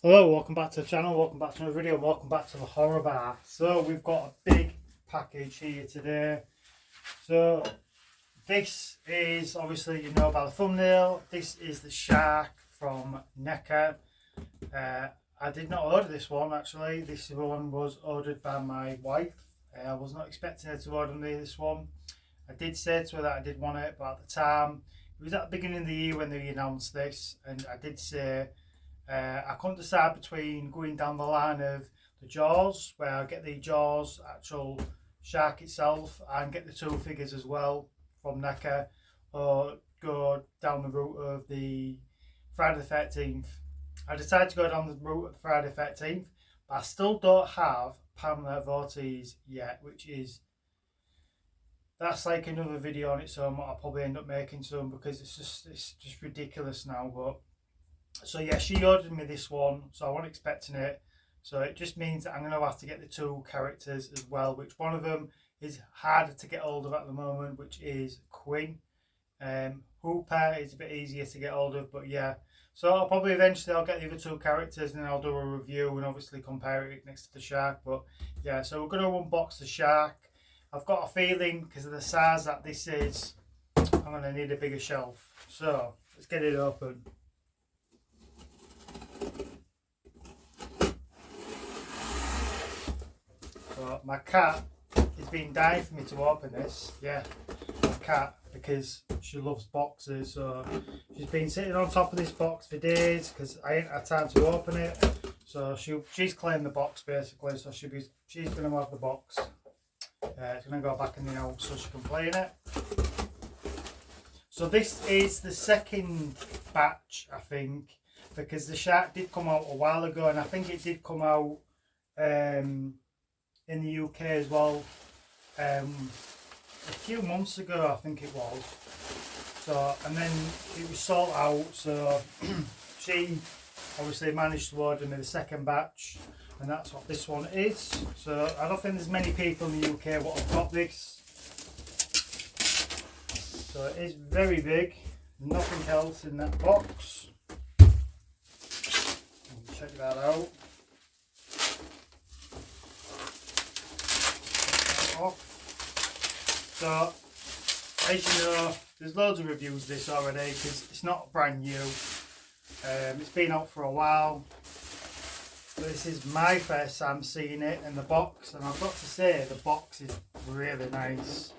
Hello, welcome back to the channel, welcome back to another video, and welcome back to the horror bar. So we've got a big package here today. So this is, obviously you know by the thumbnail, this is the shark from neca. I did not order this one actually, this one was ordered by my wife. I was not expecting her to order me this one. I did say to her that I did want it, but at the time, it was at the beginning of the year when they announced this, and I did say I couldn't decide between going down the line of the Jaws, where I get the Jaws actual shark itself and get the two figures as well from neca, or go down the route of the Friday the 13th. I decided to go down the route of the Friday the 13th, but I still don't have Pamela Voorhees yet, that's like another video on its own. I'll probably end up making some because it's just ridiculous now. But so yeah, she ordered me this one, so I wasn't expecting it. So it just means that I'm going to have to get the two characters as well, which one of them is harder to get hold of at the moment, which is Quinn. Hooper is a bit easier to get hold of, but yeah. So I'll probably eventually I'll get the other two characters and then I'll do a review and obviously compare it next to the shark. But yeah, so we're going to unbox the shark. I've got a feeling because of the size that this is, I'm going to need a bigger shelf. So let's get it open. So my cat has been dying for me to open this. Yeah, my cat, because she loves boxes. So she's been sitting on top of this box for days because I ain't had time to open it. So she's claimed the box basically. So she's going to have the box. It's going to go back in the house so she can play in it. So this is the second batch, I think, because the shark did come out a while ago, and I think it did come out in the UK as well a few months ago, I think it was. So, and then it was sold out, so she obviously managed to order me the second batch, and that's what this one is. So I don't think there's many people in the UK what have got this. So it is very big, nothing else in that box. Check that out. So as you know, there's loads of reviews of this already because it's not brand new. It's been out for a while. But this is my first time seeing it in the box, and I've got to say the box is really nice.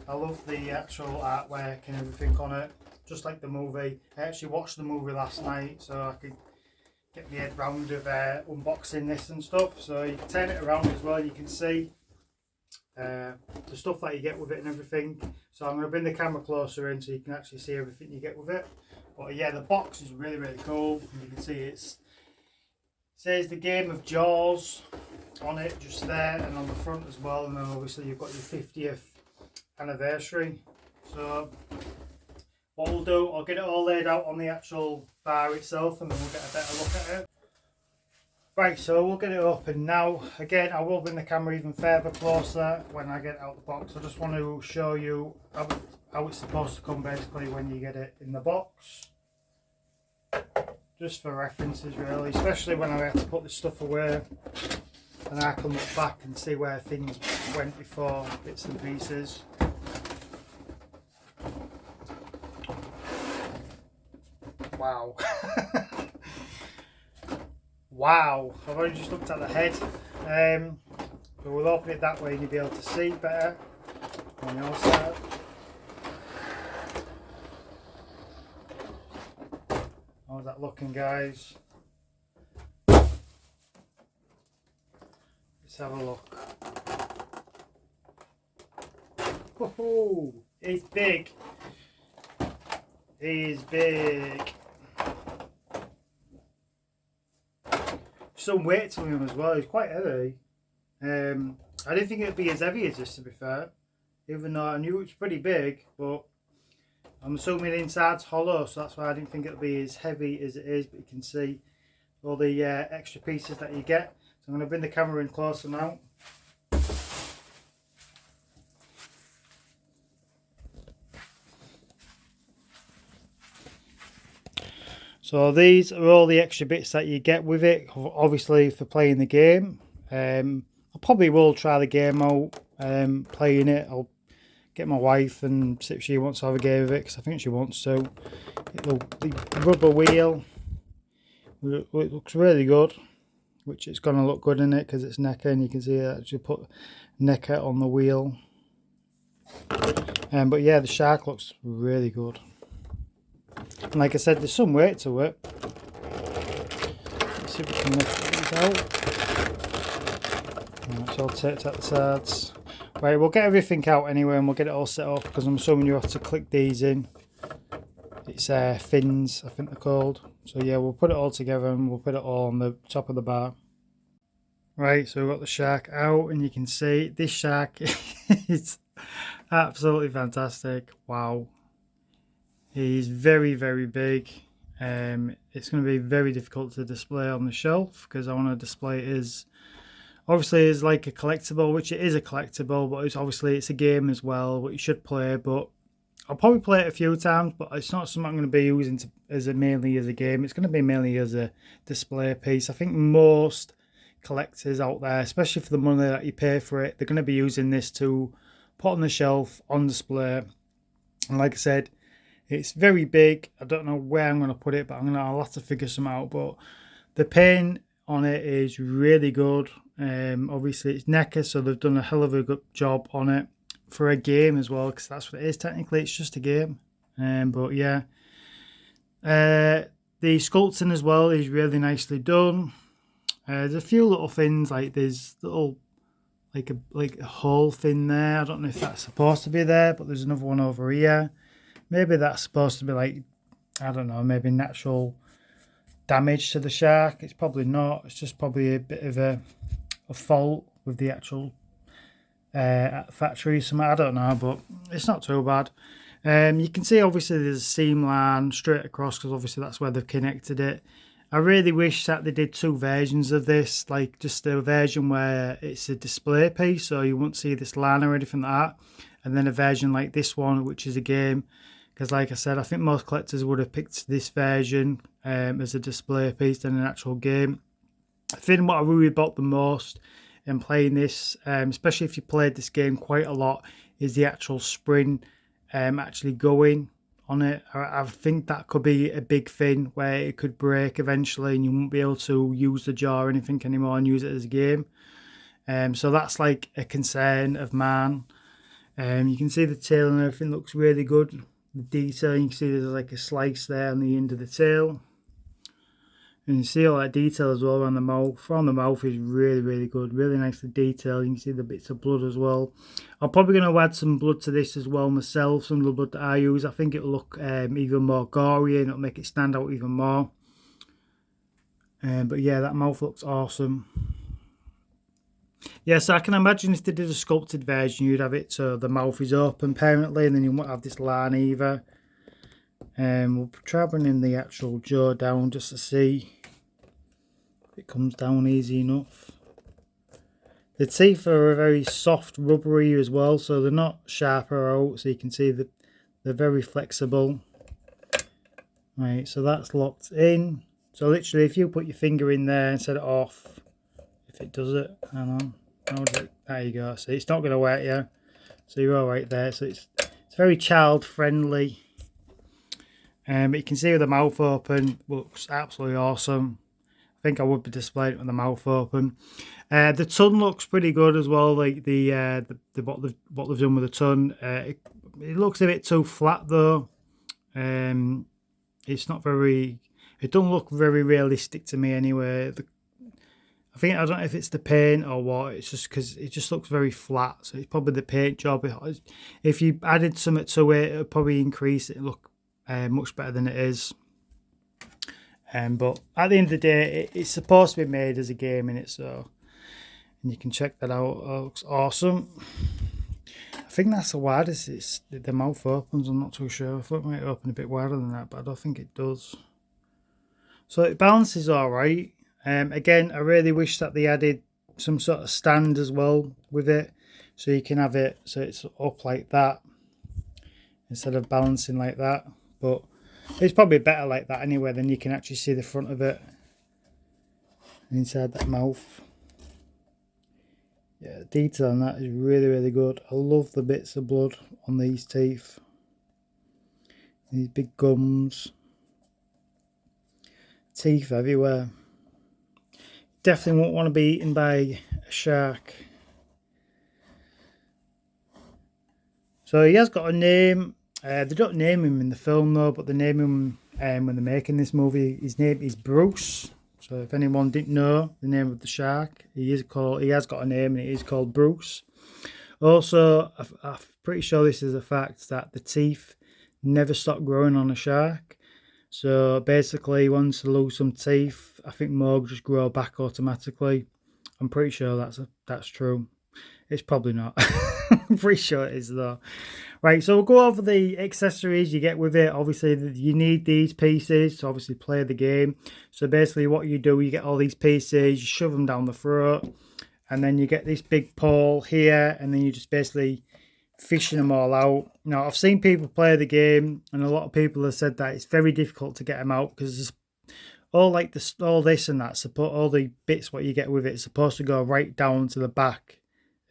I love the actual artwork and everything on it, just like the movie. I actually watched the movie last night so I could get my head round of unboxing this and stuff. So you can turn it around as well, you can see the stuff that you get with it and everything. So I'm going to bring the camera closer in so you can actually see everything you get with it. But yeah, the box is really cool. You can see it says the game of Jaws on it just there, and on the front as well, and then obviously you've got your 50th anniversary. So what we'll do, I'll get it all laid out on the actual bar itself and then we'll get a better look at it. Right, so we'll get it open now. Again, I will bring the camera even further closer when I get out the box. I just want to show you how it's supposed to come basically when you get it in the box. Just for references really, especially when I have to put this stuff away and I can look back and see where things went before, bits and pieces. Wow. Wow, I've only just looked at the head. But we'll open it that way and you'll be able to see better on your side. How's that looking, guys? Let's have a look. Oh, he's big. He's big. Some weight to him as well. He's quite heavy. I didn't think it'd be as heavy as this, to be fair. Even though I knew it was pretty big, but I'm assuming the inside's hollow, so that's why I didn't think it'd be as heavy as it is. But you can see all the extra pieces that you get. So I'm going to bring the camera in closer now. So these are all the extra bits that you get with it, obviously for playing the game. I probably will try the game out, playing it. I'll get my wife and see if she wants to have a game of it, because I think she wants to. The rubber wheel, it looks really good, which it's going to look good in it because it's neca, and you can see that actually put neca on the wheel. But yeah, the shark looks really good. And like I said, there's some weight to it. Let's see if we can lift these out. Right, so I'll take out the sides. Right, we'll get everything out anyway, and we'll get it all set up, because I'm assuming you have to click these in. It's fins, I think they're called. So yeah, we'll put it all together and we'll put it all on the top of the bar. Right, so we've got the shark out, and you can see this shark is absolutely fantastic. Wow. He's very, very big. It's going to be very difficult to display on the shelf, because I want to display it as, obviously, as like a collectible, which it is a collectible, but it's obviously it's a game as well, what you should play. But I'll probably play it a few times, but it's not something I'm going to be using mainly as a game. It's going to be mainly as a display piece. I think most collectors out there, especially for the money that you pay for it, they're going to be using this to put on the shelf on display. And like I said, it's very big. I don't know where I'm going to put it, but I'll have to figure some out. But the paint on it is really good. Obviously it's neca, so they've done a hell of a good job on it for a game as well, because that's what it is. Technically it's just a game. But yeah, the sculpting as well is really nicely done. There's a few little things, like there's little like a hole thing there. I don't know if that's supposed to be there, but there's another one over here. Maybe that's supposed to be like, I don't know, maybe natural damage to the shark. It's probably not. It's just probably a bit of a fault with the actual factory. I don't know, but it's not too bad. You can see obviously there's a seam line straight across, because obviously that's where they've connected it. I really wish that they did two versions of this, like just a version where it's a display piece, so you won't see this line or anything like that, and then a version like this one, which is a game. Because like I said, I think most collectors would have picked this version as a display piece than an actual game. I think what I really bought the most in playing this, especially if you played this game quite a lot, is the actual spring actually going on it. I think that could be a big thing, where it could break eventually and you won't be able to use the jar or anything anymore and use it as a game. So that's like a concern of mine. You can see the tail and everything looks really good. The detail, you can see there's like a slice there on the end of the tail, and you see all that detail as well around the mouth. Around the mouth is really, really good, really nicely detailed. You can see the bits of blood as well. I'm probably going to add some blood to this as well myself, some of the blood that I use. I think it'll look even more gory, and it'll make it stand out even more. But yeah, that mouth looks awesome. Yeah, so I can imagine if they did a sculpted version, you'd have it so the mouth is open permanently, and then you won't have this line either. We'll try bringing the actual jaw down just to see if it comes down easy enough. The teeth are very soft, rubbery as well, so they're not sharp or out, so you can see that they're very flexible. Right, so that's locked in. So literally, if you put your finger in there and set it off, if it does it, hang on, there you go. So it's not going to wet you, so you're all right there. So it's very child friendly. But you can see with the mouth open, looks absolutely awesome. I think I would be displaying it with the mouth open. The tongue looks pretty good as well. Like what they've done with the tongue. It looks a bit too flat though. It's not very. It doesn't look very realistic to me anyway. I don't know if it's the paint or what. It's just because it just looks very flat. So it's probably the paint job. If you added something to it, it would probably increase it. Look much better than it is. But at the end of the day, it's supposed to be made as a game in it, so, and you can check that out. It looks awesome. I think that's the widest the mouth opens. I'm not too sure. I thought it might open a bit wider than that, but I don't think it does. So it balances all right. Again, I really wish that they added some sort of stand as well with it, so you can have it so it's up like that instead of balancing like that. But It's probably better like that anyway, then you can actually see the front of it inside that mouth. Yeah, the detail on that is really, really good. I love the bits of blood on these teeth. These big gums. Teeth everywhere. Definitely won't want to be eaten by a shark. So he has got a name. They don't name him in the film though, but they name him when they're making this movie. His name is Bruce. So if anyone didn't know the name of the shark, he has got a name, and it is called Bruce. Also, I'm pretty sure this is a fact that the teeth never stop growing on a shark. So basically, once they lose some teeth, I think more just grow back automatically. I'm pretty sure that's true. It's probably not. I'm pretty sure it is though. Right, so we'll go over the accessories you get with it. Obviously, you need these pieces to obviously play the game. So basically what you do, you get all these pieces, you shove them down the throat, and then you get this big pole here, and then you just basically fishing them all out. Now, I've seen people play the game, and a lot of people have said that it's very difficult to get them out because there's all this and that, all the bits what you get with it is supposed to go right down to the back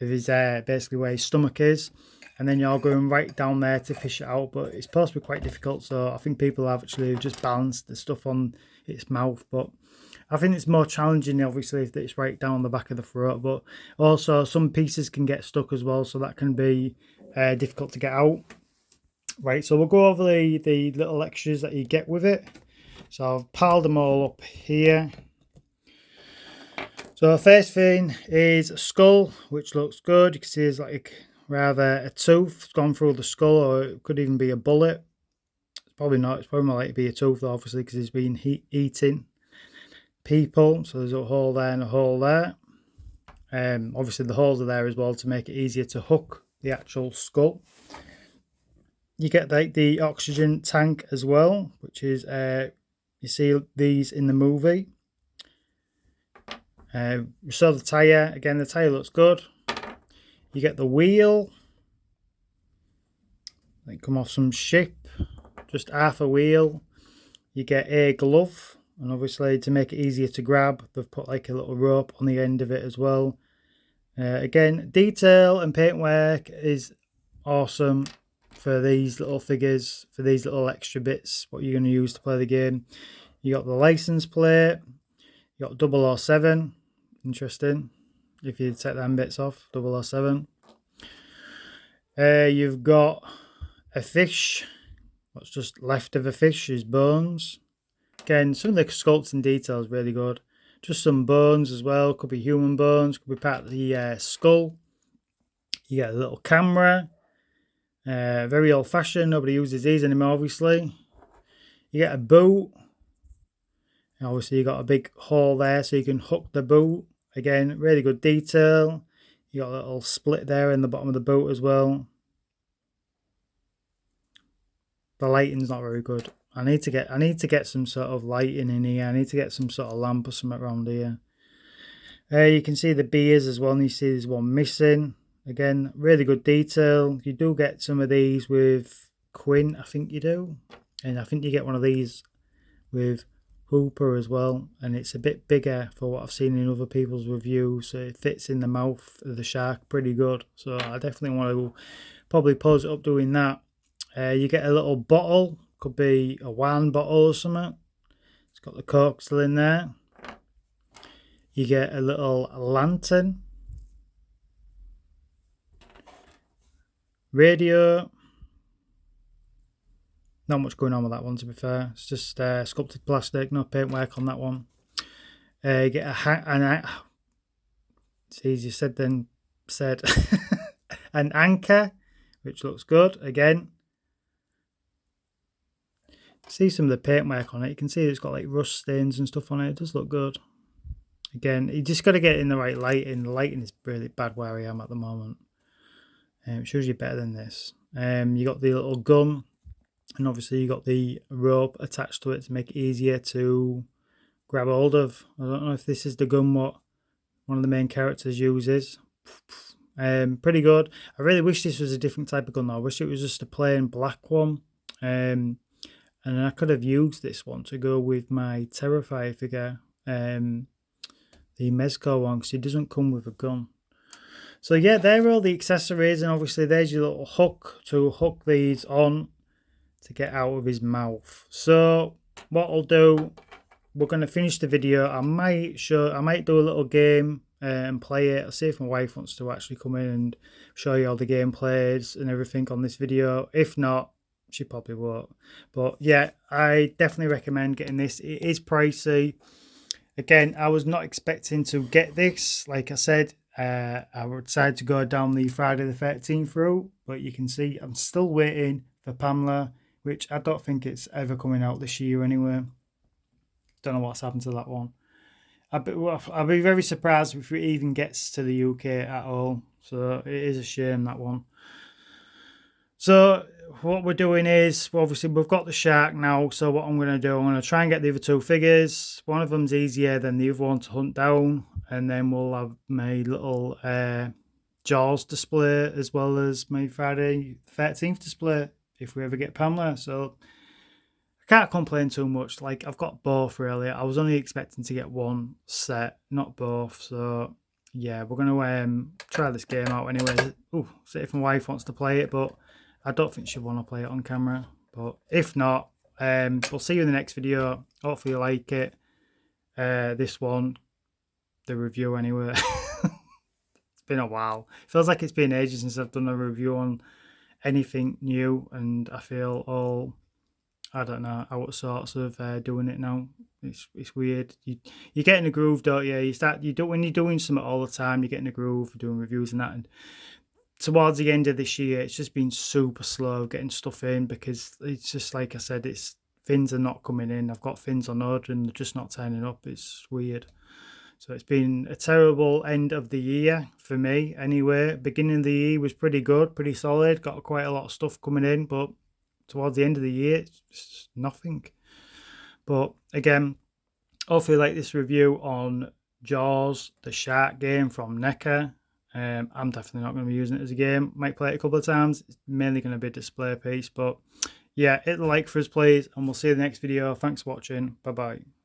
of his basically where his stomach is, and then you're going right down there to fish it out, but it's supposed to be quite difficult. So I think people have actually just balanced the stuff on its mouth, but I think it's more challenging obviously if it's right down the back of the throat. But also some pieces can get stuck as well, so that can be difficult to get out. Right, so we'll go over the little extras that you get with it. So I've piled them all up here. So the first thing is a skull, which looks good. You can see it's like rather a tooth gone through the skull, or it could even be a bullet. It's probably not. It's probably more likely to be a tooth, obviously, because he's been eating people. So there's a hole there and a hole there. Obviously the holes are there as well to make it easier to hook the actual skull. You get like the oxygen tank as well, which is you see these in the movie. You saw the tyre. Again, the tyre looks good. You get the wheel. They come off some ship. Just half a wheel. You get a glove. And obviously to make it easier to grab, they've put like a little rope on the end of it as well. Again, detail and paintwork is awesome for these little figures, for these little extra bits, what you're going to use to play the game. You got the license plate. You got 007. Interesting. If you take them bits off, 007. You've got a fish. What's just left of a fish is bones. Again, some of the sculpts and details really good. Just some bones as well. Could be human bones. Could be part of the skull. You get a little camera. Very old fashioned. Nobody uses these anymore, obviously. You get a boot. And obviously you got a big hole there so you can hook the boot. Again, really good detail. You got a little split there in the bottom of the boot as well. The lighting's not very good. I need to get some sort of lighting in here. I need to get some sort of lamp or something around here. You can see the beers as well, and you see there's one missing. Again, really good detail. You do get some of these with Quinn, I think you do. And I think you get one of these with Hooper as well, and it's a bit bigger for what I've seen in other people's reviews, so it fits in the mouth of the shark pretty good. So I definitely want to probably pose it up doing that. You get a little bottle, could be a wine bottle or something. It's got the cork still in there. You get a little lantern, radio. Not much going on with that one, to be fair. It's just sculpted plastic, no paintwork on that one. You get it's easier said than said. An anchor, which looks good. Again, see some of the paintwork on it. You can see it's got like rust stains and stuff on it. It does look good. Again, you just got to get it in the right lighting. The lighting is really bad where I am at the moment. It shows you better than this. You got the little gun. And obviously you got the rope attached to it to make it easier to grab hold of. I don't know if this is the gun what one of the main characters uses. Pretty good. I really wish this was a different type of gun though. I wish it was just a plain black one. And And I could have used this one to go with my Terrifier figure, the Mezco one, because it doesn't come with a gun. So yeah, there are all the accessories, and obviously there's your little hook to hook these on to get out of his mouth. So what I'll do, we're going to finish the video. I might do a little game and play it. I'll see if my wife wants to actually come in and show you all the gameplays and everything on this video. If not, she probably won't. But yeah, I definitely recommend getting this. It is pricey. Again, I was not expecting to get this. Like I said, I decided to go down the Friday the 13th route, but you can see I'm still waiting for Pamela, which I don't think it's ever coming out this year anyway. Don't know what's happened to that one. I'll be very surprised if it even gets to the UK at all. So it is a shame, that one. So what we're doing is, obviously we've got the shark now. So what I'm going to do, I'm going to try and get the other two figures. One of them's easier than the other one to hunt down. And then we'll have my little Jaws display as well as my Friday the 13th display if we ever get Pamela. So I can't complain too much. Like, I've got both really. I was only expecting to get one set, not both. So yeah, we're going to try this game out anyway. Ooh, see if my wife wants to play it, but I don't think she'll want to play it on camera. But if not, we'll see you in the next video. Hopefully you like it. This one, the review anyway. It's been a while. Feels like it's been ages since I've done a review on anything new, and I feel all, I don't know, out of sorts of doing it now. It's weird. You get in a groove, don't you? When you're doing something all the time, you get in a groove, doing reviews and that. And towards the end of this year, it's just been super slow getting stuff in, because it's just like I said, fins are not coming in. I've got fins on order and they're just not turning up. It's weird. So it's been a terrible end of the year for me anyway. Beginning of the year was pretty good, pretty solid. Got quite a lot of stuff coming in, but towards the end of the year, it's just nothing. But again, hopefully you like this review on Jaws, the shark game from NECA. I'm definitely not going to be using it as a game. Might play it a couple of times. It's mainly going to be a display piece. But yeah, hit the like for us, please. And we'll see you in the next video. Thanks for watching. Bye-bye.